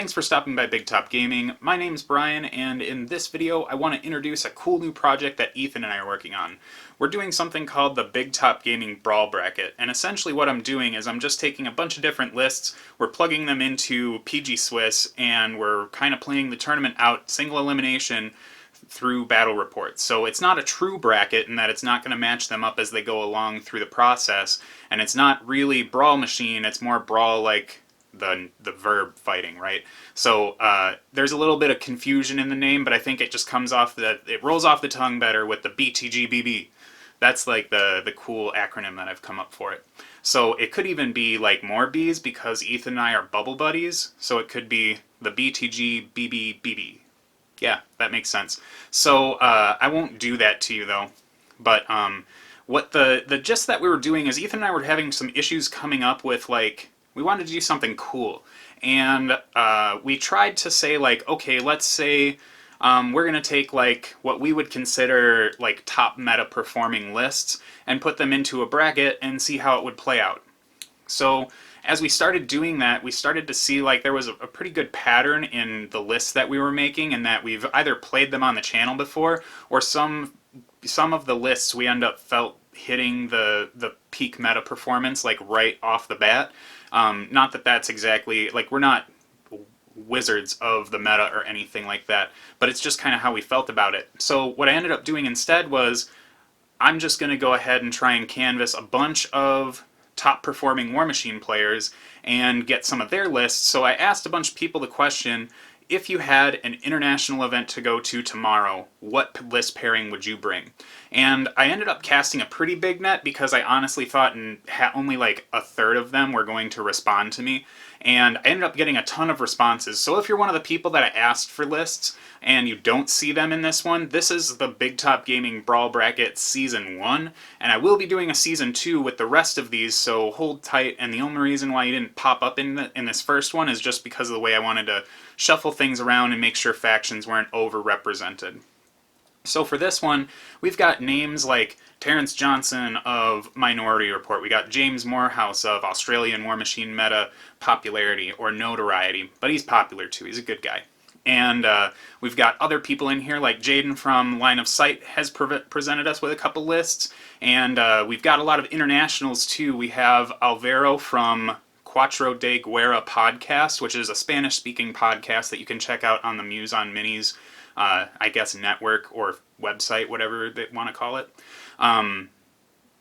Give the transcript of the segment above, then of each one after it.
thanks for stopping by Big Top Gaming. My name's Brian, and in this video I want to introduce a cool new project that Ethan and I are working on. We're doing something called the Big Top Gaming Brawl Bracket, and essentially what I'm doing is I'm just taking a bunch of different lists, we're plugging them into PG Swiss, and we're kind of playing the tournament out single elimination through battle reports. So it's not a true bracket in that it's not going to match them up as they go along through the process, and it's not really Brawl Machine, it's more Brawl like the verb fighting, right? So there's a little bit of confusion in the name, but I think it just comes off it rolls off the tongue better with the BTGBB. That's like the cool acronym that I've come up for it. So it could even be like more B's because Ethan and I are bubble buddies, so it could be the BTGBBBB. Yeah, that makes sense. So I won't do that to you though, but what the gist that we were doing is Ethan and I were having some issues coming up with, like, we wanted to do something cool, and we tried to say, like, okay, let's say we're going to take, like, what we would consider, like, top meta performing lists and put them into a bracket and see how it would play out. So as we started doing that, we started to see, like, there was a pretty good pattern in the lists that we were making, and that we've either played them on the channel before, or some of the lists we end up hitting the peak meta performance, like, right off the bat. Not that that's exactly, like, we're not wizards of the meta or anything like that, but it's just kind of how we felt about it. So what I ended up doing instead was, I'm just going to go ahead and try and canvas a bunch of top performing warmachine players and get some of their lists. So I asked a bunch of people the question, if you had an international event to go to tomorrow, what list pairing would you bring? And I ended up casting a pretty big net because I honestly thought only like a third of them were going to respond to me. And I ended up getting a ton of responses. So if you're one of the people that I asked for lists and you don't see them in this one, this is the Big Top Gaming Brawl Bracket Season 1. And I will be doing a Season 2 with the rest of these, so hold tight. And the only reason why you didn't pop up in this first one is just because of the way I wanted to shuffle things around and make sure factions weren't overrepresented. So for this one, we've got names like Terrence Johnson of Minority Report. We got James Morehouse of Australian Warmachine Meta Popularity or Notoriety, but he's popular too. He's a good guy. And we've got other people in here, like Jaden from Line of Sight has presented us with a couple lists. And we've got a lot of internationals too. We have Alvaro from Cuatro de Guerra podcast, which is a Spanish-speaking podcast that you can check out on the Muse on Minis, I guess, network or website, whatever they want to call it.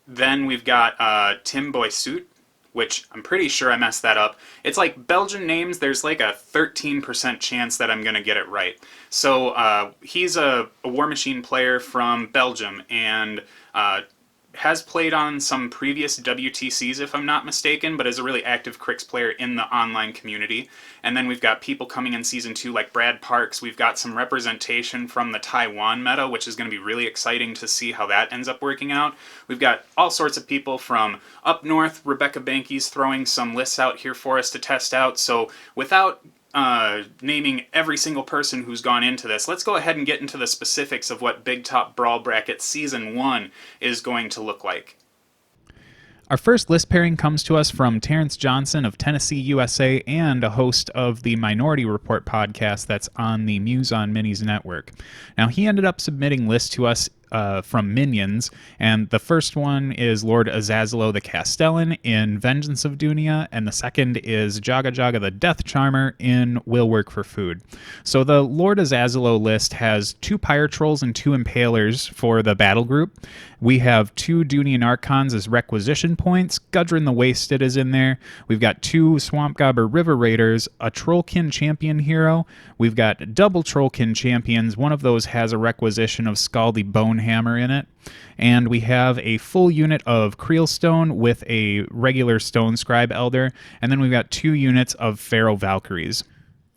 Then we've got Tim Boysut, which I'm pretty sure I messed that up. It's like Belgian names, there's like a 13% chance that I'm going to get it right. So he's a warmachine player from Belgium, and has played on some previous WTCs if I'm not mistaken, but is a really active Crix player in the online community. And then we've got people coming in Season 2 like Brad Parks. We've got some representation from the Taiwan meta, which is going to be really exciting to see how that ends up working out. We've got all sorts of people from up north. Rebecca Banky's throwing some lists out here for us to test out. So without naming every single person who's gone into this, let's go ahead and get into the specifics of what Big Top Brawl Bracket Season 1 is going to look like. Our first list pairing comes to us from Terrence Johnson of Tennessee, USA, and a host of the Minority Report podcast that's on the Muse on Minis network. Now, he ended up submitting lists to us from Minions, and the first one is Lord Azazelo the Castellan in Vengeance of Dunia, and the second is Jaga Jaga the Death Charmer in Will Work for Food. So the Lord Azazelo list has 2 Pyre Trolls and 2 Impalers for the battle group. We have 2 Dunian Archons as requisition points. Gudrun the Wasted is in there. We've got 2 Swamp Gobber River Raiders, a Trollkin champion hero. We've got double Trollkin champions. One of those has a requisition of Scaldy Bonehammer in it. And we have a full unit of Creelstone with a regular Stone Scribe Elder. And then we've got 2 units of Pharaoh Valkyries.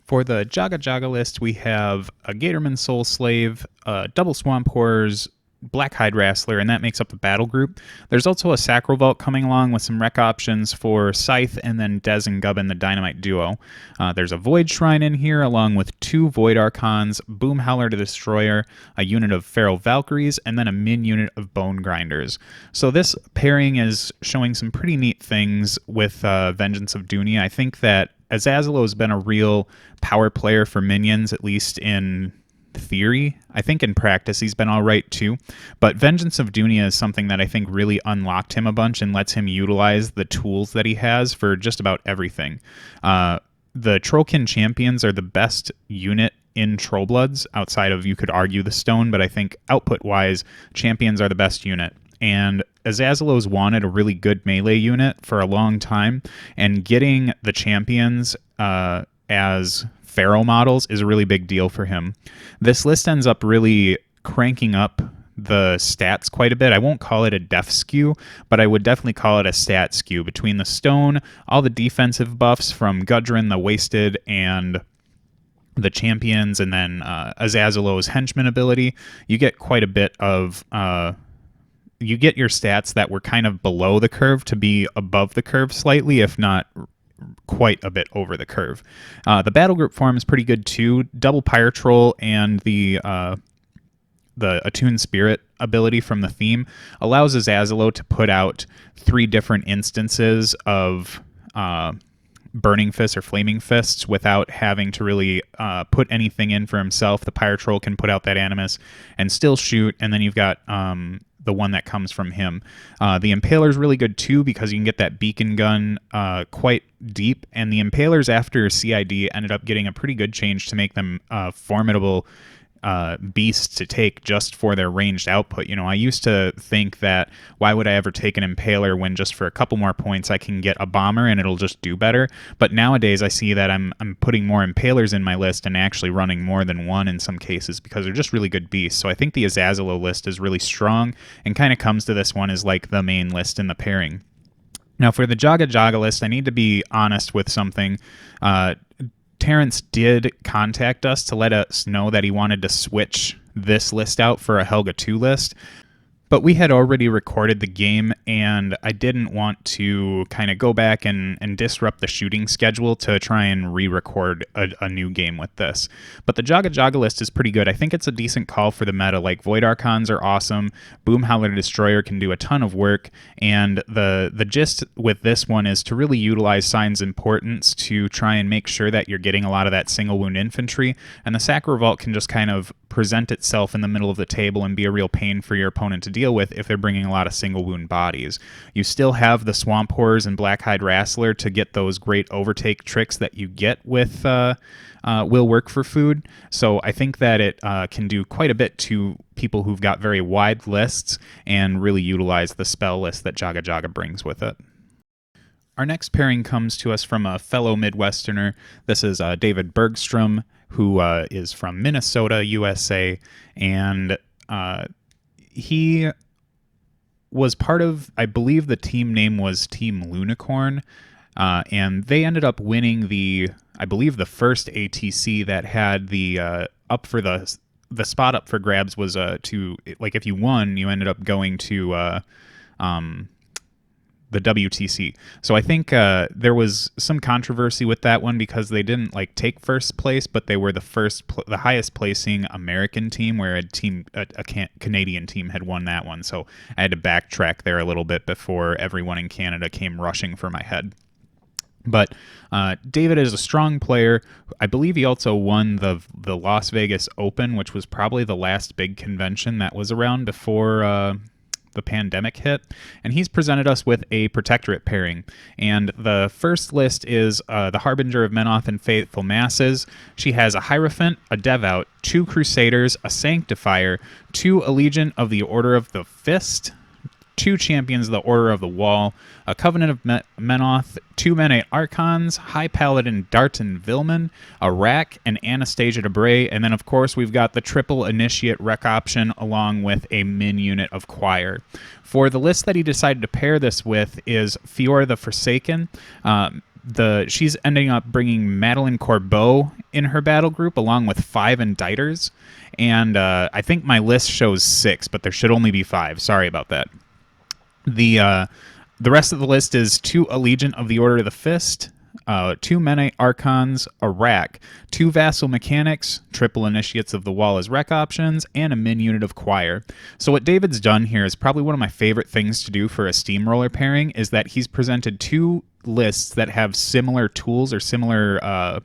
For the Jaga Jaga list, we have a Gatorman Soul Slave, double Swamp Horrors, Blackhide Wrestler, and that makes up the battle group. There's also a Sacral Vault coming along with some rec options for Scythe and then Dez and Gubbin, the Dynamite duo. There's a Void Shrine in here along with 2 Void Archons, Boom Howler the Destroyer, a unit of Pharaoh Valkyries, and then a min unit of Bone Grinders. So this pairing is showing some pretty neat things with Vengeance of Dunia. I think that Azazalo's been a real power player for minions, at least in theory. I think in practice he's been all right too. But Vengeance of Dunia is something that I think really unlocked him a bunch and lets him utilize the tools that he has for just about everything. The Trollkin champions are the best unit in Trollbloods outside of, you could argue, the Stone, but I think output-wise, champions are the best unit. And Azazalo's wanted a really good melee unit for a long time, and getting the champions as Pharaoh models is a really big deal for him. This list ends up really cranking up the stats quite a bit. I won't call it a def skew, but I would definitely call it a stat skew. Between the Stone, all the defensive buffs from Gudrun the Wasted, and the champions, and then Azazalo's henchman ability, you get quite a bit of... you get your stats that were kind of below the curve to be above the curve slightly, if not quite a bit over the curve. The battle group form is pretty good too. Double Pyre Troll and the Attuned Spirit ability from the theme allows Azazalo to put out 3 different instances of Burning Fists or Flaming Fists without having to really put anything in for himself. The Pyre Troll can put out that Animus and still shoot, and then you've got the one that comes from him. The Impaler is really good too because you can get that beacon gun quite deep, and the Impalers after CID ended up getting a pretty good change to make them formidable beasts to take just for their ranged output. You know, I used to think that why would I ever take an Impaler when just for a couple more points I can get a Bomber and it'll just do better. But nowadays I see that I'm putting more Impalers in my list and actually running more than one in some cases because they're just really good beasts. So I think the Azazalo list is really strong and kind of comes to this one as like the main list in the pairing. Now for the Jaga Jaga list, I need to be honest with something. Terrence did contact us to let us know that he wanted to switch this list out for a Helga 2 list, but we had already recorded the game, and I didn't want to kind of go back and disrupt the shooting schedule to try and re-record a new game with this. But the Jaga Jaga list is pretty good. I think it's a decent call for the meta. Like, Void Archons are awesome, Boom Howler Destroyer can do a ton of work, and the gist with this one is to really utilize Sign's Importance to try and make sure that you're getting a lot of that single wound infantry, and the Sac Revolt can just kind of present itself in the middle of the table and be a real pain for your opponent to deal with if they're bringing a lot of single wound bodies. You still have the Swamp Horrors and Blackhide Wrestler to get those great overtake tricks that you get with Will Work for Food, so I think that it can do quite a bit to people who've got very wide lists and really utilize the spell list that Jaga Jaga brings with it. Our next pairing comes to us from a fellow Midwesterner. This is David Bergstrom, who is from Minnesota, USA, and he was part of, I believe the team name was Team Lunicorn, and they ended up winning I believe the first ATC that had the up for the spot up for grabs was to, like, if you won, you ended up going to the WTC. So I think there was some controversy with that one because they didn't like take first place, but they were the highest placing American team, where a Canadian team had won that one. So I had to backtrack there a little bit before everyone in Canada came rushing for my head. But David is a strong player. I believe he also won the Las Vegas Open, which was probably the last big convention that was around before the pandemic hit, and he's presented us with a Protectorate pairing. And the first list is the Harbinger of Menoth and Faithful Masses. She has a Hierophant, a Devout, 2 Crusaders, a Sanctifier, 2 Allegiant of the Order of the Fist, 2 Champions of the Order of the Wall, a Covenant of Menoth, 2 Menate Archons, High Paladin Darton Vilman, a Rack, and Anastasia Debray, and then of course we've got the triple Initiate Rec option along with a min unit of Choir. For the list that he decided to pair this with is Fiora the Forsaken. She's ending up bringing Madeline Corbeau in her battle group along with 5 Inditers, and I think my list shows 6, but there should only be 5. Sorry about that. The rest of the list is 2 Allegiant of the Order of the Fist, 2 Mene Archons, a Rack, 2 Vassal Mechanics, triple Initiates of the Wall as rec options, and a min unit of Choir. So what David's done here is probably one of my favorite things to do for a Steamroller pairing, is that he's presented 2 lists that have similar tools or similar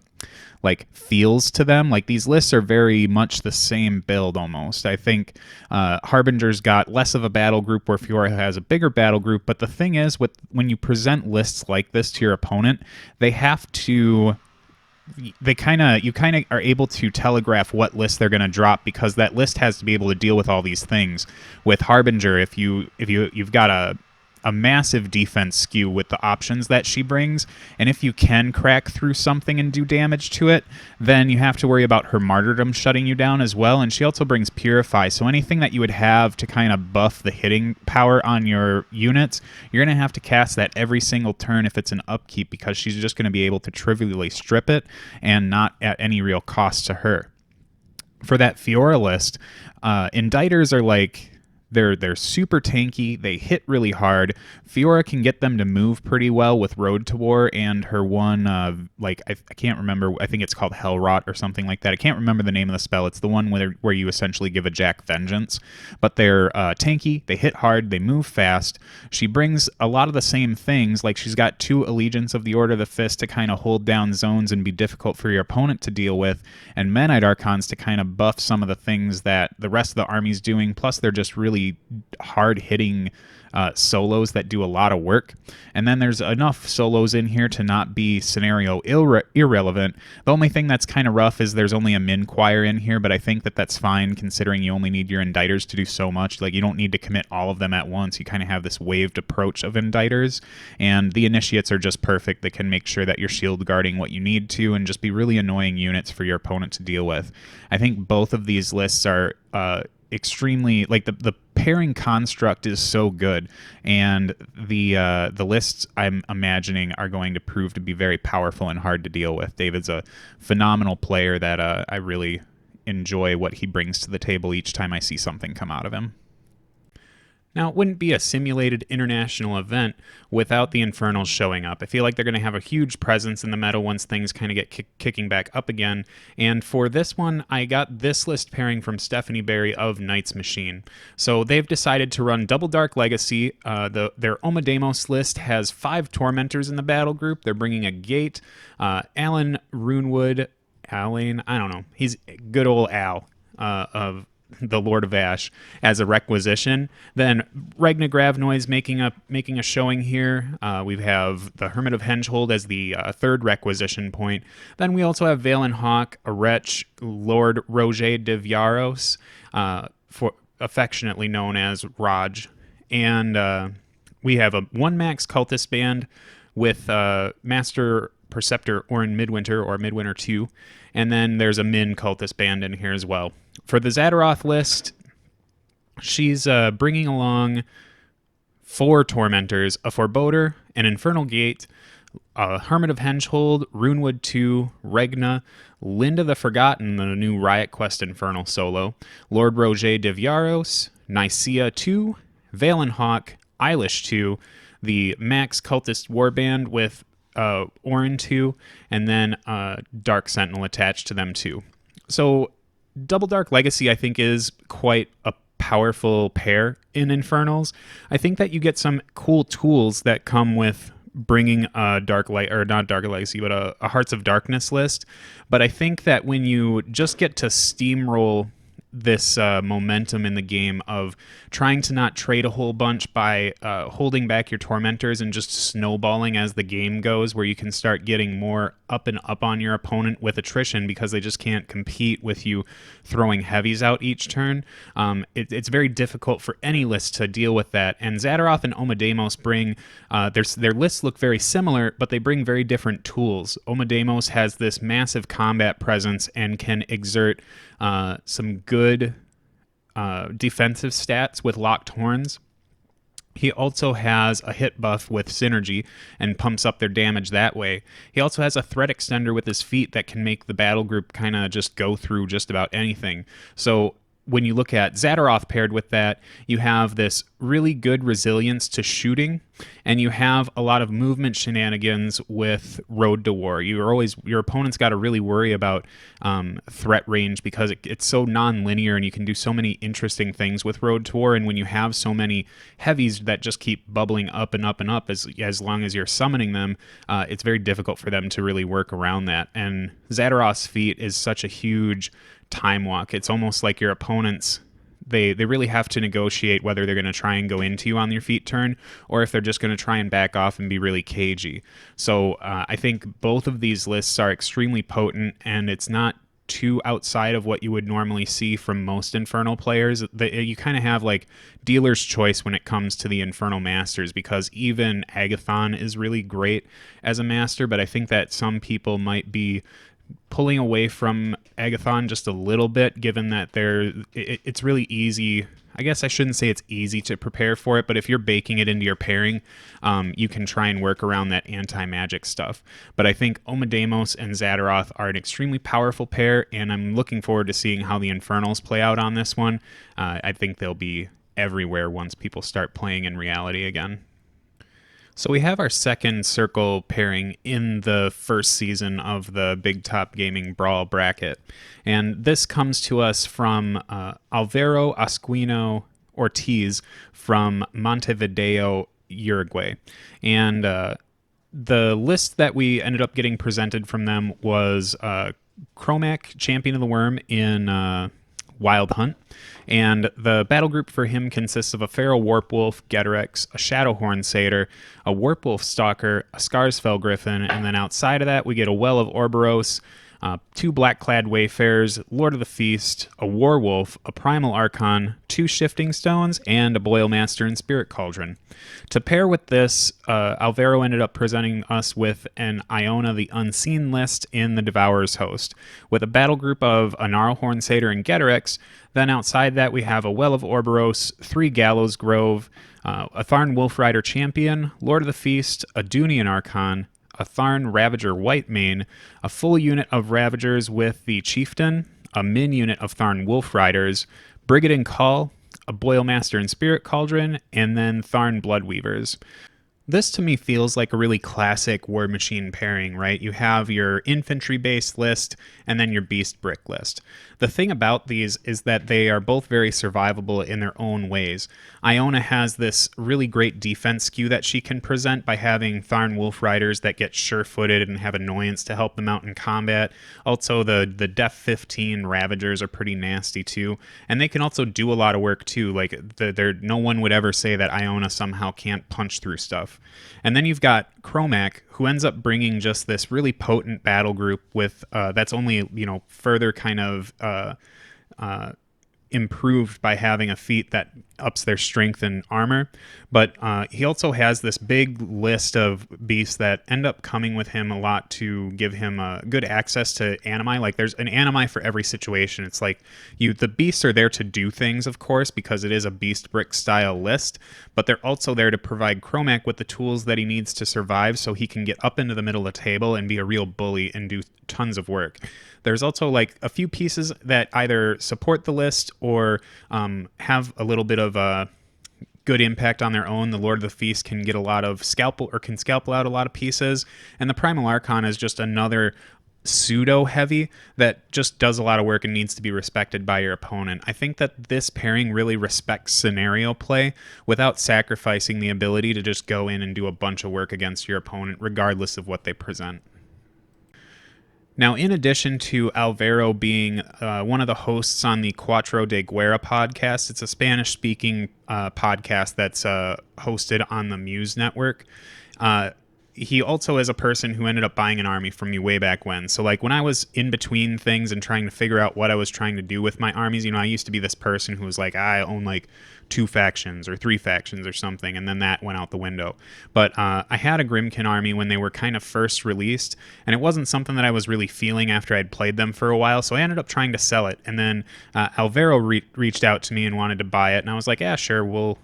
like feels to them. Like these lists are very much the same build almost. I think Harbinger's got less of a battle group where Fiora has a bigger battle group, but the thing is, when you present lists like this to your opponent, they have to you kind of are able to telegraph what list they're going to drop, because that list has to be able to deal with all these things. With Harbinger, if you've got a massive defense skew with the options that she brings, and if you can crack through something and do damage to it, then you have to worry about her martyrdom shutting you down as well. And she also brings Purify, so anything that you would have to kind of buff the hitting power on your units, you're going to have to cast that every single turn if it's an upkeep, because she's just going to be able to trivially strip it and not at any real cost to her. For that Fiora list, Inditers are like, they're super tanky. They hit really hard. Fiora can get them to move pretty well with Road to War and her one, I can't remember. I think it's called Hellrot or something like that. I can't remember the name of the spell. It's the one where you essentially give a Jack Vengeance. But they're tanky. They hit hard. They move fast. She brings a lot of the same things. Like she's got 2 Allegiance of the Order of the Fist to kind of hold down zones and be difficult for your opponent to deal with, and Menite Archons to kind of buff some of the things that the rest of the army's doing. Plus, they're just really hard-hitting solos that do a lot of work. And then there's enough solos in here to not be scenario irrelevant. The only thing that's kind of rough is there's only a min choir in here, but I think that that's fine considering you only need your inditers to do so much. Like, you don't need to commit all of them at once. You kind of have this waved approach of inditers, and the initiates are just perfect. They can make sure that you're shield guarding what you need to and just be really annoying units for your opponent to deal with. I think both of these lists are extremely, like, the pairing construct is so good, and the lists I'm imagining are going to prove to be very powerful and hard to deal with. David's a phenomenal player that I really enjoy what he brings to the table each time I see something come out of him. Now, it wouldn't be a simulated international event without the Infernals showing up. I feel like they're going to have a huge presence in the meta once things kind of get kicking back up again. And for this one, I got this list pairing from Stephanie Berry of Knight's Machine. So they've decided to run Double Dark Legacy. Their Omademos list has 5 Tormentors in the battle group. They're bringing a Gate, Alan Runewood, Alain, I don't know. He's good old Al of the Lord of Ash as a requisition. Then Regna Gravnoy's making a showing here. We have the Hermit of Hengehold as the 3rd requisition point. Then we also have Valen Hawk, a Wretch, Lord Roger de Viaros, for affectionately known as Raj. And we have a 1-max cultist band with Master Perceptor Orin Midwinter, or Midwinter 2. And then there's a Min cultist band in here as well. For the Zadaroth list, she's bringing along 4 Tormentors, a Forebodar, an Infernal Gate, a Hermit of Hengehold, Runewood 2, Regna, Linda the Forgotten, the new Riot Quest Infernal solo, Lord Roger de Viaros, Nicaea 2, Valen Hawk, Eilish 2, the Max Cultist Warband with Orin 2, and then Dark Sentinel attached to them too. So Double Dark Legacy, I think, is quite a powerful pair in Infernals. I think that you get some cool tools that come with bringing a not Dark Legacy, but a Hearts of Darkness list. But I think that when you just get to steamroll this momentum in the game of trying to not trade a whole bunch by holding back your Tormentors and just snowballing as the game goes, where you can start getting more up and up on your opponent with attrition because they just can't compete with you throwing heavies out each turn. It's very difficult for any list to deal with that. And Zadaroth and Omademos bring, their lists look very similar, but they bring very different tools. Omademos has this massive combat presence and can exert some good defensive stats with Locked Horns. He also has a hit buff with Synergy and pumps up their damage that way. He also has a threat extender with his feet that can make the battle group kind of just go through just about anything. So when you look at Zadaroth paired with that, you have this really good resilience to shooting, and you have a lot of movement shenanigans with Road to War. Your opponent's got to really worry about threat range because it's so non-linear, and you can do so many interesting things with Road to War. And when you have so many heavies that just keep bubbling up and up and up as long as you're summoning them, it's very difficult for them to really work around that. And Zadaroth's feat is such a huge time walk. It's almost like your opponents, they really have to negotiate whether they're going to try and go into you on your feet turn or if they're just going to try and back off and be really cagey. So I think both of these lists are extremely potent, and it's not too outside of what you would normally see from most Infernal players. You kind of have like dealer's choice when it comes to the Infernal Masters, because even Agathon is really great as a master, but I think that some people might be pulling away from Agathon just a little bit, given that it's really easy. I guess I shouldn't say it's easy to prepare for it, but if you're baking it into your pairing, you can try and work around that anti-magic stuff. But I think Omedeimos and Zadaroth are an extremely powerful pair, and I'm looking forward to seeing how the Infernals play out on this one. I think they'll be everywhere once people start playing in reality again. So we have our second circle pairing in the first season of the Big Top Gaming Brawl bracket. And this comes to us from Alvaro Asquino Ortiz from Montevideo, Uruguay. And the list that we ended up getting presented from them was Chromac, Champion of the Worm in Wild Hunt. And the battle group for him consists of a Feral Warpwolf, Geterex, a Shadowhorn Satyr, a Warpwolf Stalker, a Scarsfell Griffin, and then outside of that we get a Well of Orboros, 2 Black-Clad Wayfarers, Lord of the Feast, a Warwolf, a Primal Archon, 2 Shifting Stones, and a Boilmaster and Spirit Cauldron. To pair with this, Alvaro ended up presenting us with an Iona the Unseen list in the Devourer's Host, with a battle group of a Gnarlhorn Satyr and Geterex. Then outside that we have a Well of Orboros, 3 Gallows Grove, a Tharn Wolfrider Champion, Lord of the Feast, a Dunian Archon, a Tharn Ravager Whitemane, a full unit of Ravagers with the Chieftain, a min unit of Tharn Wolfriders, Brigade and Call, a Boilmaster and Spirit Cauldron, and then Tharn Bloodweavers. This to me feels like a really classic War Machine pairing, right? You have your infantry-based list and then your beast brick list. The thing about these is that they are both very survivable in their own ways. Iona has this really great defense skew that she can present by having Tharn Wolf Riders that get sure-footed and have annoyance to help them out in combat. Also, the Def 15 Ravagers are pretty nasty too, and they can also do a lot of work too. Like, no one would ever say that Iona somehow can't punch through stuff. And then you've got Chromac, who ends up bringing just this really potent battle group with that's only further kind of improved by having a feat that ups their strength and armor. But he also has this big list of beasts that end up coming with him a lot to give him good access to animi. Like, there's an animi for every situation. It's like the beasts are there to do things, of course, because it is a beast brick style list, but they're also there to provide Chromac with the tools that he needs to survive so he can get up into the middle of the table and be a real bully and do tons of work. There's also like a few pieces that either support the list or have a little bit of a good impact on their own. The Lord of the Feast can get a lot of scalpel out a lot of pieces, and the Primal Archon is just another pseudo heavy that just does a lot of work and needs to be respected by your opponent. I think that this pairing really respects scenario play without sacrificing the ability to just go in and do a bunch of work against your opponent regardless of what they present. Now, in addition to Alvaro being one of the hosts on the Cuatro de Guerra podcast, it's a Spanish-speaking podcast that's hosted on the Muse Network. He also is a person who ended up buying an army from me way back when. So, like, when I was in between things and trying to figure out what I was trying to do with my armies, I used to be this person who was like, I own like 2 factions or 3 factions or something, and then that went out the window. But I had a Grimkin army when they were kind of first released, and it wasn't something that I was really feeling after I'd played them for a while, so I ended up trying to sell it. And then Alvaro reached out to me and wanted to buy it, and I was like, yeah, sure, we'll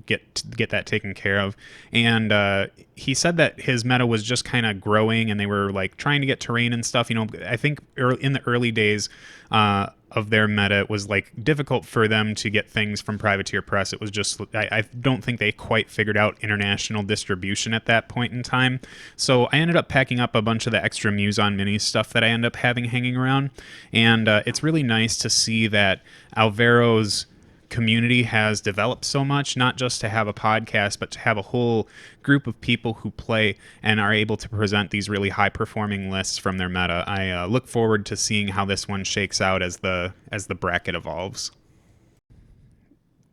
get that taken care of. And he said that his meta was just kind of growing and they were like trying to get terrain and stuff. I think in the early days, a of their meta. It was like difficult for them to get things from Privateer Press. It was just, I don't think they quite figured out international distribution at that point in time. So I ended up packing up a bunch of the extra Muson Minis stuff that I end up having hanging around. And it's really nice to see that Alvaro's community has developed so much, not just to have a podcast, but to have a whole group of people who play and are able to present these really high performing lists from their meta. I look forward to seeing how this one shakes out as the bracket evolves.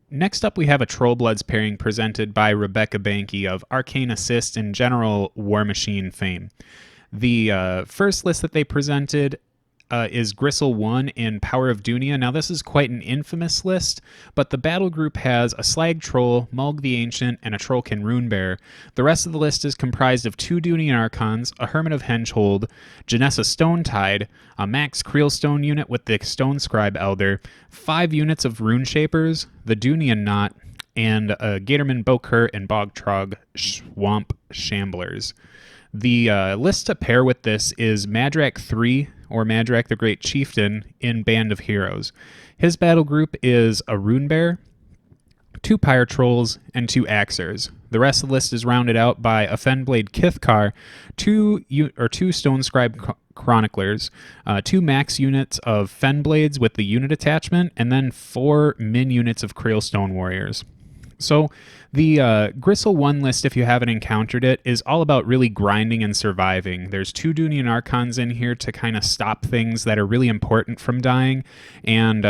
Next up, we have a Trollbloods pairing presented by Rebecca Banky of Arcane Assist and general Warmachine fame. The first list that they presented is Gristle 1 in Power of Dunia. Now, this is quite an infamous list, but the battle group has a Slag Troll, Mulg the Ancient, and a Trollkin Runebearer. The rest of the list is comprised of 2 Dunian Archons, a Hermit of Henchhold, Janessa Stonetide, a Max Creelstone unit with the Stone Scribe Elder, 5 units of Rune Shapers, the Dunian Knot, and Gatorman Bokur and Bogtrog Swamp Shamblers. The list to pair with this is Madrak 3, or Madrak the Great Chieftain, in Band of Heroes. His battle group is a Runebearer, 2 Pyre Trolls, and 2 Axers. The rest of the list is rounded out by a Fenblade Kithkar, 2 Stone Scribe Chroniclers, 2 max units of Fenblades with the unit attachment, and then 4 min units of Creelstone Warriors. So the Gristle 1 list, if you haven't encountered it, is all about really grinding and surviving. There's 2 Dunian Archons in here to kind of stop things that are really important from dying, and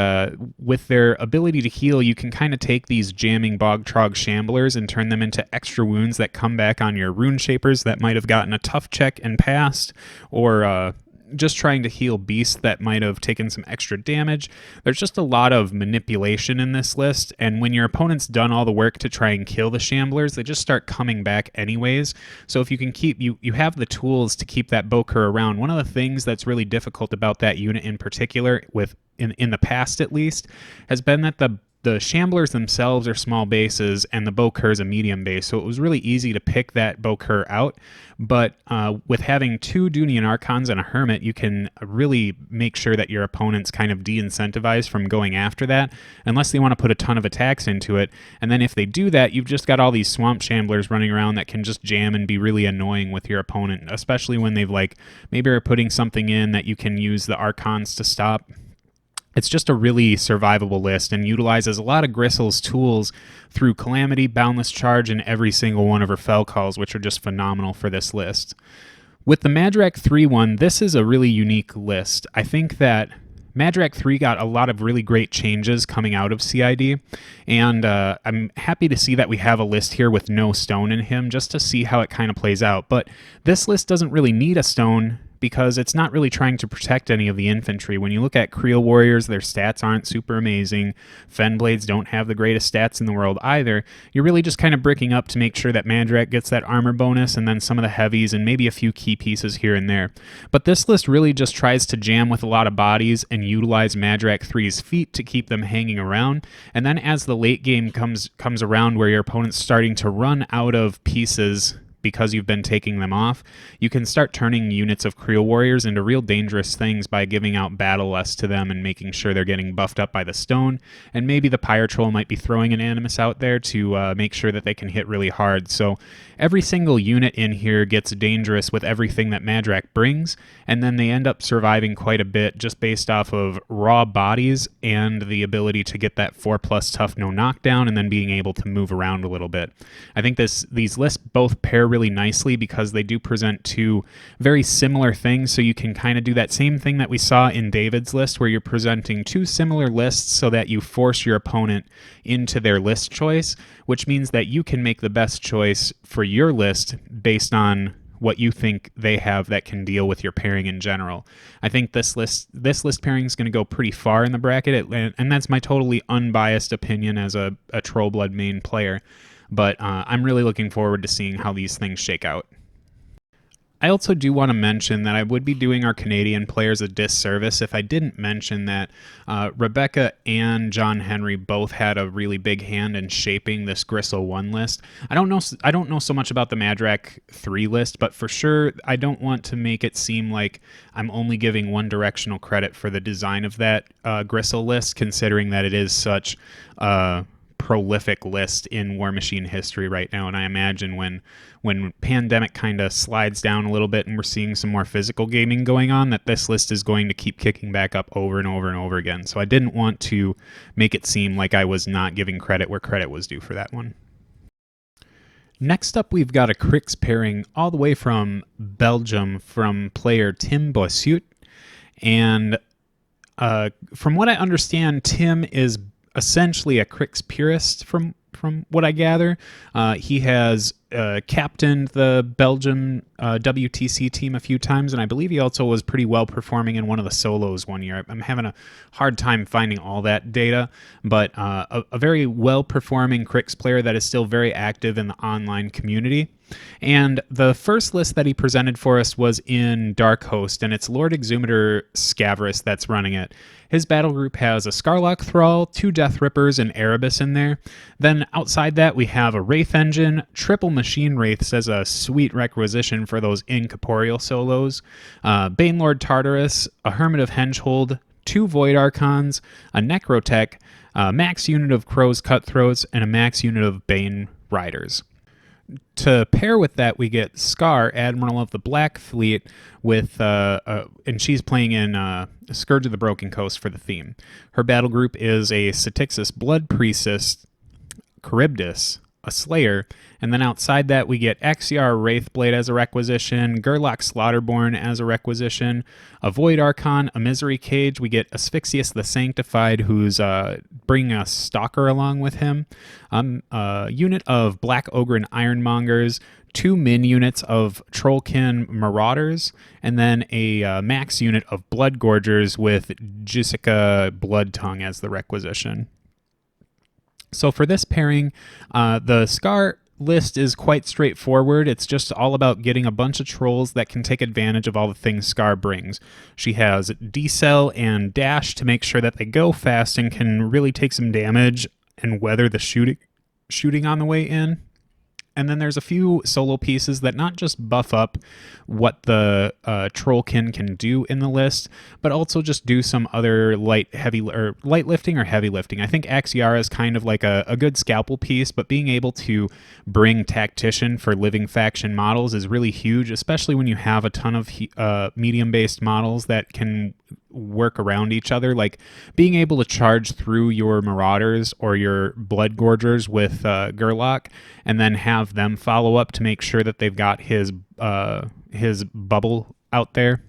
with their ability to heal, you can kind of take these jamming Bogtrog Shamblers and turn them into extra wounds that come back on your Rune Shapers that might have gotten a tough check and passed, or just trying to heal beasts that might have taken some extra damage. There's just a lot of manipulation in this list, and when your opponent's done all the work to try and kill the Shamblers, they just start coming back anyways. So if you can keep, you have the tools to keep that Bokur around. One of the things that's really difficult about that unit in particular, in the past at least, has been that the Shamblers themselves are small bases, and the Bokur is a medium base, so it was really easy to pick that Bokur out. But with having 2 Dunian Archons and a Hermit, you can really make sure that your opponent's kind of de-incentivized from going after that, unless they want to put a ton of attacks into it. And then if they do that, you've just got all these Swamp Shamblers running around that can just jam and be really annoying with your opponent, especially when they've maybe are putting something in that you can use the Archons to stop. It's just a really survivable list and utilizes a lot of Gristle's tools through Calamity, Boundless Charge, and every single one of her Fell Calls, which are just phenomenal for this list. With the Madrak 3 one, this is a really unique list. I think that Madrak 3 got a lot of really great changes coming out of CID, and I'm happy to see that we have a list here with no stone in him, just to see how it kind of plays out. But this list doesn't really need a stone, because it's not really trying to protect any of the infantry. When you look at Creel Warriors, their stats aren't super amazing. Fenblades don't have the greatest stats in the world either. You're really just kind of bricking up to make sure that Madrak gets that armor bonus, and then some of the heavies, and maybe a few key pieces here and there. But this list really just tries to jam with a lot of bodies and utilize Madrak 3's feet to keep them hanging around. And then as the late game comes around, where your opponent's starting to run out of pieces because you've been taking them off, you can start turning units of Creel Warriors into real dangerous things by giving out Battle Lust to them and making sure they're getting buffed up by the stone. And maybe the Pyre Troll might be throwing an Animus out there to make sure that they can hit really hard. So every single unit in here gets dangerous with everything that Madrak brings, and then they end up surviving quite a bit just based off of raw bodies and the ability to get that 4+ tough no knockdown, and then being able to move around a little bit. I think these lists both pair really nicely because they do present 2 very similar things, so you can kind of do that same thing that we saw in David's list, where you're presenting 2 similar lists so that you force your opponent into their list choice, which means that you can make the best choice for your list based on what you think they have that can deal with your pairing in general. I think this list pairing is going to go pretty far in the bracket, and that's my totally unbiased opinion as a Trollblood main player. But I'm really looking forward to seeing how these things shake out. I also do want to mention that I would be doing our Canadian players a disservice if I didn't mention that Rebecca and John Henry both had a really big hand in shaping this Gristle 1 list. I don't know so much about the Madrak 3 list, but for sure I don't want to make it seem like I'm only giving one directional credit for the design of that Gristle list, considering that it is such prolific list in Warmachine history right now. And I imagine when pandemic kind of slides down a little bit and we're seeing some more physical gaming going on, that this list is going to keep kicking back up over and over and over again. So I didn't want to make it seem like I was not giving credit where credit was due for that one. Next up, we've got a Crix pairing all the way from Belgium from player Tim Bossut. And from what I understand, Tim is essentially a Crix purist from what I gather. He has captained the Belgium WTC team a few times, and I believe he also was pretty well performing in one of the solos one year. I'm having a hard time finding all that data, but a very well performing Crix player that is still very active in the online community. And the first list that he presented for us was in Dark Host, and it's Lord Exumator Scavrous that's running it. His battle group has a Scarlock Thrall, 2 Death Rippers, and Erebus in there. Then outside that, we have a Wraith Engine, triple Machine Wraiths as a sweet requisition for those incorporeal solos, Banelord Tartarus, a Hermit of Hengehold, 2 Void Archons, a Necrotech, a max unit of Crow's Cutthroats, and a max unit of Bane Riders. To pair with that, we get Scar, Admiral of the Black Fleet, with and she's playing in Scourge of the Broken Coast for the theme. Her battle group is a Satixus Blood Priestess, Charybdis, a Slayer, and then outside that we get Axiar Wraithblade as a requisition, Gerlach Slaughterborn as a requisition, a Void Archon, a Misery Cage. We get Asphyxius the Sanctified, who's bringing a Stalker along with him, a unit of Black Ogre and Ironmongers, 2 min units of Trollkin Marauders, and then a max unit of Blood Gorgers with Jessica Bloodtongue as the requisition. So for this pairing, the Scar list is quite straightforward. It's just all about getting a bunch of trolls that can take advantage of all the things Scar brings. She has decel and dash to make sure that they go fast and can really take some damage and weather the shooting on the way in. And then there's a few solo pieces that not just buff up what the Trollkin can do in the list, but also just do some other light lifting or heavy lifting. I think Axiara is kind of like a good scalpel piece, but being able to bring Tactician for living faction models is really huge, especially when you have a ton of medium-based models that can work around each other, like being able to charge through your Marauders or your Blood Gorgers with Gerlach, and then have them follow up to make sure that they've got his bubble out there.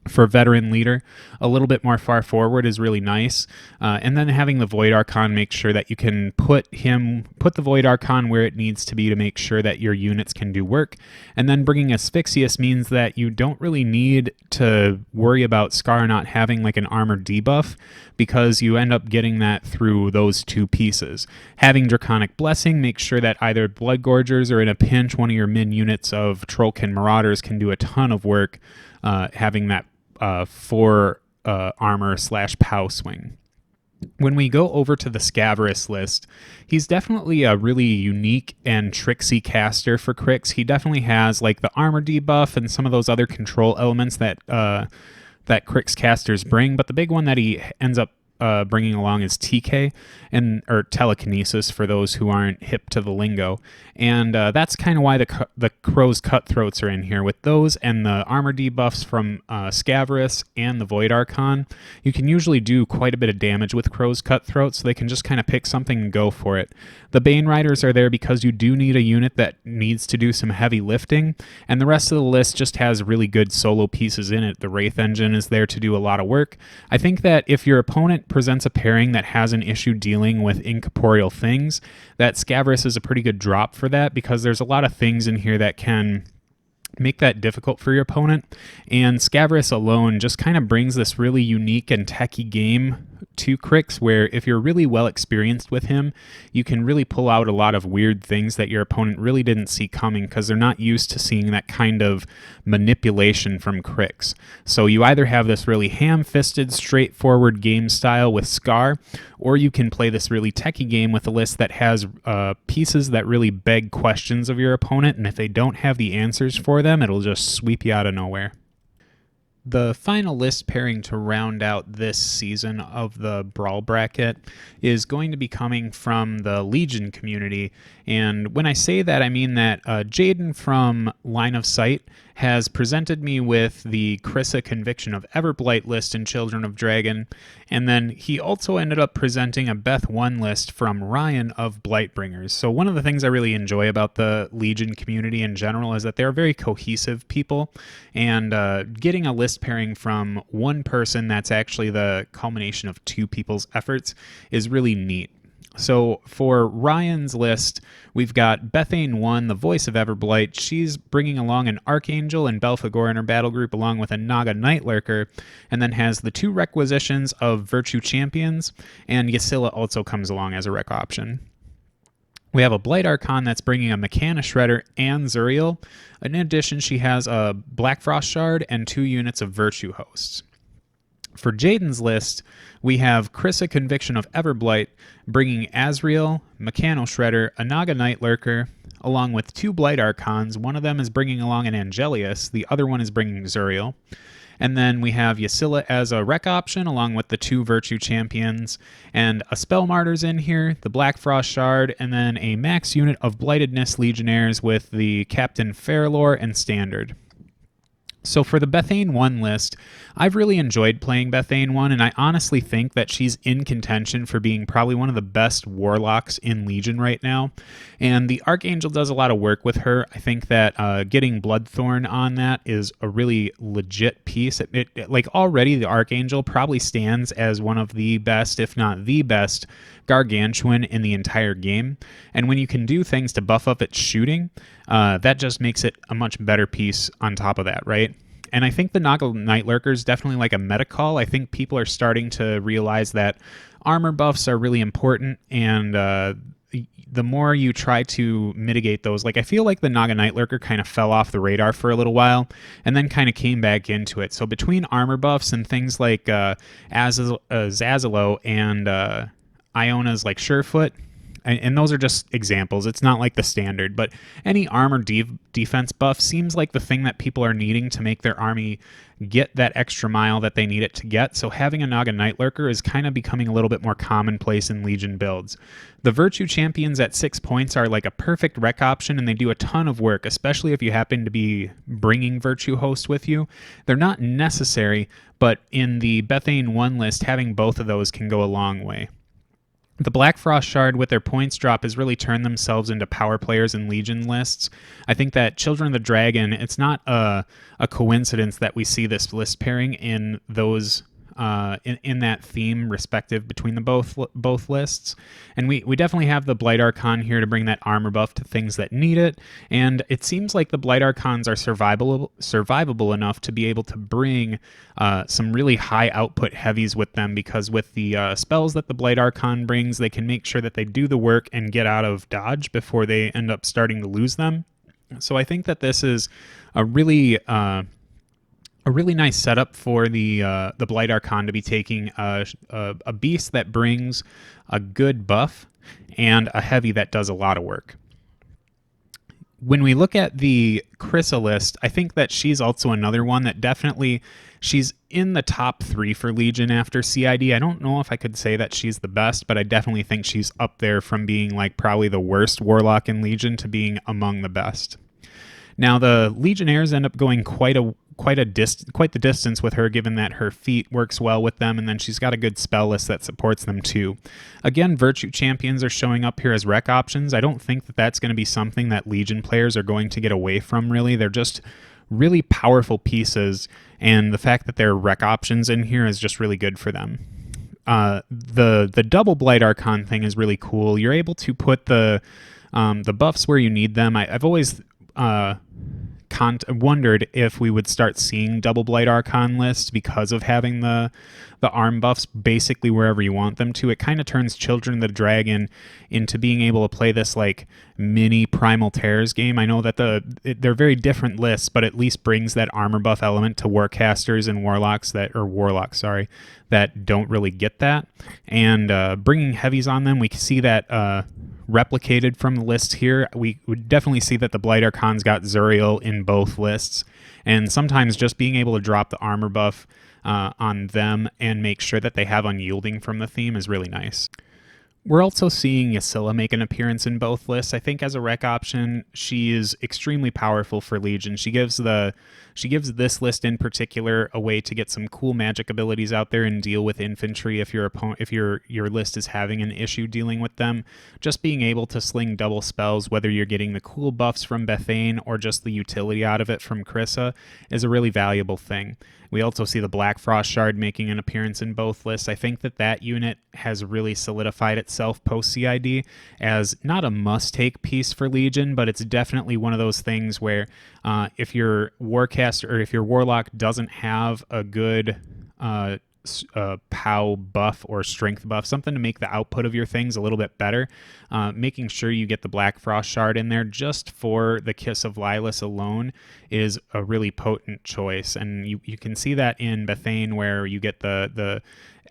For veteran leader, a little bit more far forward is really nice. And then having the Void Archon make sure that you can put the Void Archon where it needs to be to make sure that your units can do work. And then bringing Asphyxius means that you don't really need to worry about Scar not having like an armor debuff, because you end up getting that through those 2 pieces. Having Draconic Blessing makes sure that either Blood Gorgers or in a pinch, one of your min units of Trollkin Marauders can do a ton of work, having that 4 armor / POW swing. When we go over to the Scavrous list, he's definitely a really unique and tricksy caster for Crix. He definitely has like the armor debuff and some of those other control elements that Crix casters bring, but the big one that he ends up bringing along is TK, or telekinesis for those who aren't hip to the lingo, and that's kind of why the Crow's Cutthroats are in here. With those and the armor debuffs from Scavrous and the Void Archon, you can usually do quite a bit of damage with Crow's Cutthroat, so they can just kind of pick something and go for it. The Bane Riders are there because you do need a unit that needs to do some heavy lifting, and the rest of the list just has really good solo pieces in it. The Wraith Engine is there to do a lot of work. I think that if your opponent presents a pairing that has an issue dealing with incorporeal things, that Scavrous is a pretty good drop for that, because there's a lot of things in here that can make that difficult for your opponent. And Scavarus alone just kind of brings this really unique and techy game to Crix, where if you're really well experienced with him, you can really pull out a lot of weird things that your opponent really didn't see coming because they're not used to seeing that kind of manipulation from Crix. So you either have this really ham-fisted, straightforward game style with Scar, or you can play this really techy game with a list that has pieces that really beg questions of your opponent, and if they don't have the answers for them, it'll just sweep you out of nowhere. The final list pairing to round out this season of the Brawl bracket is going to be coming from the Legion community. And when I say that, I mean that Jaden from Line of Sight has presented me with the Krissa Conviction of Everblight list in Children of Dragon, and then he also ended up presenting a Beth 1 list from Ryan of Blightbringers. So one of the things I really enjoy about the Legion community in general is that they're very cohesive people, and getting a list pairing from one person that's actually the culmination of two people's efforts is really neat. So for Ryan's list, we've got Bethane 1, the voice of Everblight. She's bringing along an Archangel and Belphegor in her battle group, along with a Naga Nightlurker, and then has the two requisitions of Virtue Champions, and Ysilla also comes along as a rec option. We have a Blight Archon that's bringing a Mechana Shredder and Zuriel. In addition, she has a Black Frost Shard and 2 units of Virtue Hosts. For Jaden's list, we have Krissa Conviction of Everblight bringing Azriel, Mechano Shredder, a Naga Nightlurker, along with 2 Blight Archons. One of them is bringing along an Angelius, the other one is bringing Zuriel. And then we have Ysilla as a rec option, along with the 2 Virtue Champions, and a Spell Martyr's in here, the Black Frost Shard, and then a max unit of Blightedness Legionnaires with the Captain Fairlore and Standard. So for the Bethane 1 list, I've really enjoyed playing Bethane 1, and I honestly think that she's in contention for being probably one of the best warlocks in Legion right now. And the Archangel does a lot of work with her. I think that getting Bloodthorn on that is a really legit piece. Like already the Archangel probably stands as one of the best, if not the best, Gargantuan in the entire game. And when you can do things to buff up its shooting, that just makes it a much better piece on top of that, right? And I think the Naga Nightlurker is definitely like a meta call. I think people are starting to realize that armor buffs are really important, and the more you try to mitigate those, like I feel like the Naga Nightlurker kind of fell off the radar for a little while and then kind of came back into it. So between armor buffs and things like Zazalo and Iona's like Surefoot, and those are just examples. It's not like the standard, but any armor defense buff seems like the thing that people are needing to make their army get that extra mile that they need it to get. So having a Naga Nightlurker is kind of becoming a little bit more commonplace in Legion builds. The Virtue Champions at 6 points are like a perfect rec option, and they do a ton of work, especially if you happen to be bringing Virtue Host with you. They're not necessary, but in the Bethane 1 list, having both of those can go a long way. The Black Frost Shard, with their points drop, has really turned themselves into power players in Legion lists. I think that Children of the Dragon, it's not a coincidence that we see this list pairing in those in that theme respective between the both lists. And we definitely have the Blight Archon here to bring that armor buff to things that need it, and it seems like the Blight Archons are survivable enough to be able to bring some really high output heavies with them, because with the spells that the Blight Archon brings, they can make sure that they do the work and get out of dodge before they end up starting to lose them. So I think that this is a really nice setup for the Blight Archon to be taking a beast that brings a good buff and a heavy that does a lot of work. When we look at the Krissa list, I think that she's also another one that definitely, she's in the top 3 for Legion after CID. I don't know if I could say that she's the best, but I definitely think she's up there from being like probably the worst warlock in Legion to being among the best. Now the Legionnaires end up going quite the distance with her, given that her feat works well with them, and then she's got a good spell list that supports them too. Again, Virtue Champions are showing up here as rec options. I don't think that that's going to be something that Legion players are going to get away from, really. They're just really powerful pieces, and the fact that they're rec options in here is just really good for them. The double Blight Archon thing is really cool. You're able to put the buffs where you need them. I've always wondered if we would start seeing double Blight Archon lists because of having the arm buffs basically wherever you want them to. It kind of turns Children of the Dragon into being able to play this like mini Primal Terrors game. I know that they're very different lists, but at least brings that armor buff element to Warcasters and Warlocks that don't really get that. And bringing heavies on them, we can see that replicated from the list here. We would definitely see that the Blight Archons got Zuriel in both lists, and sometimes just being able to drop the armor buff on them and make sure that they have Unyielding from the theme is really nice. We're also seeing Ysilla make an appearance in both lists. I think as a rec option, she is extremely powerful for Legion. She gives this list in particular a way to get some cool magic abilities out there and deal with infantry if your list is having an issue dealing with them. Just being able to sling double spells, whether you're getting the cool buffs from Bethane or just the utility out of it from Krissa, is a really valuable thing. We also see the Black Frost Shard making an appearance in both lists. I think that unit has really solidified itself post-CID as not a must-take piece for Legion, but it's definitely one of those things where if your Warcaster or if your Warlock doesn't have a good POW buff or strength buff, something to make the output of your things a little bit better, making sure you get the Black Frost Shard in there just for the Kiss of Lilith alone is a really potent choice. And you can see that in Bethane, where you get the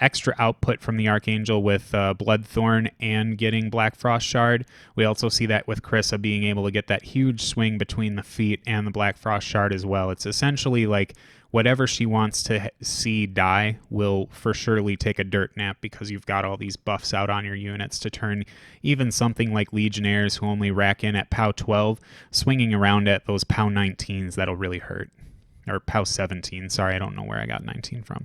extra output from the Archangel with Bloodthorn and getting Black Frost Shard. We also see that with Krissa being able to get that huge swing between the feet and the Black Frost Shard as well. It's essentially like whatever she wants to see die will for surely take a dirt nap, because you've got all these buffs out on your units to turn even something like Legionnaires who only rack in at POW 12, swinging around at those POW 19s that'll really hurt. Or POW 17, sorry, I don't know where I got 19 from.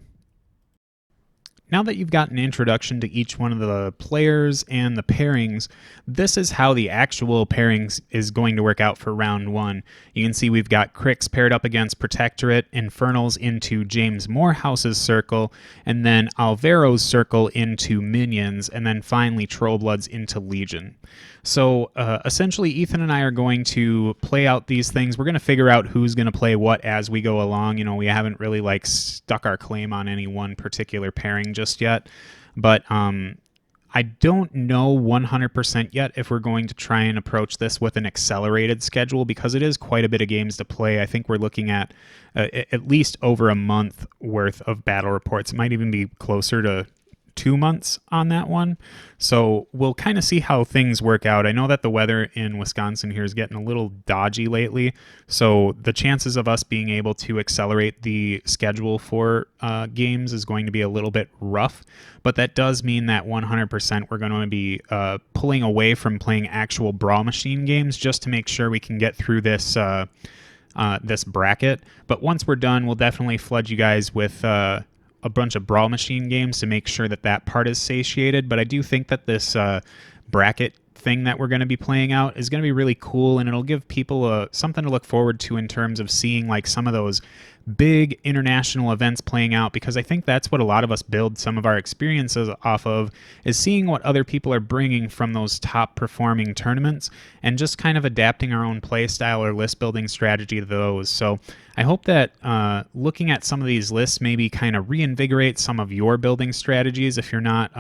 Now that you've got an introduction to each one of the players and the pairings, this is how the actual pairings is going to work out for round one. You can see we've got Crix paired up against Protectorate, Infernals into James Morehouse's circle, and then Alvaro's circle into Minions, and then finally Trollbloods into Legion. So essentially, Ethan and I are going to play out these things. We're going to figure out who's going to play what as we go along. You know, we haven't really like stuck our claim on any one particular pairing just yet, but I don't know 100% yet if we're going to try and approach this with an accelerated schedule, because it is quite a bit of games to play. I think we're looking at least over a month worth of battle reports. It might even be closer to 2 months on that one. So we'll kind of see how things work out. I know that the weather in Wisconsin here is getting a little dodgy lately, so the chances of us being able to accelerate the schedule for games is going to be a little bit rough, but that does mean that 100% we're going to be pulling away from playing actual Brawl Machine games just to make sure we can get through this this bracket. But once we're done, we'll definitely flood you guys with a bunch of Brawl Machine games to make sure that part is satiated. But I do think that this bracket thing that we're going to be playing out is going to be really cool, and it'll give people something to look forward to in terms of seeing like some of those big international events playing out, because I think that's what a lot of us build some of our experiences off of, is seeing what other people are bringing from those top performing tournaments and just kind of adapting our own play style or list building strategy to those. So I hope that looking at some of these lists maybe kind of reinvigorate some of your building strategies if you're not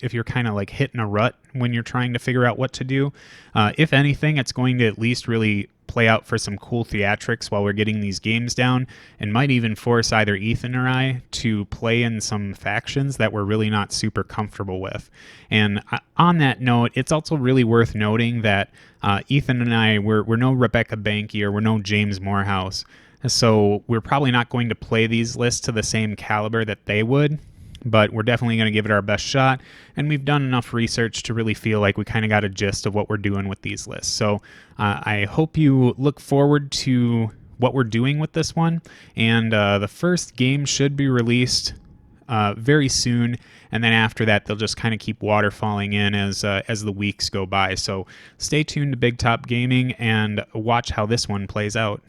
if you're kind of like hitting a rut when you're trying to figure out what to do. If anything, it's going to at least really play out for some cool theatrics while we're getting these games down, and might even force either Ethan or I to play in some factions that we're really not super comfortable with. And on that note, it's also really worth noting that Ethan and I, we're no Rebecca Banky or we're no James Morehouse, so we're probably not going to play these lists to the same caliber that they would, but we're definitely going to give it our best shot, and we've done enough research to really feel like we kind of got a gist of what we're doing with these lists. So I hope you look forward to what we're doing with this one, and the first game should be released very soon, and then after that they'll just kind of keep waterfalling in as the weeks go by. So stay tuned to Big Top Gaming and watch how this one plays out.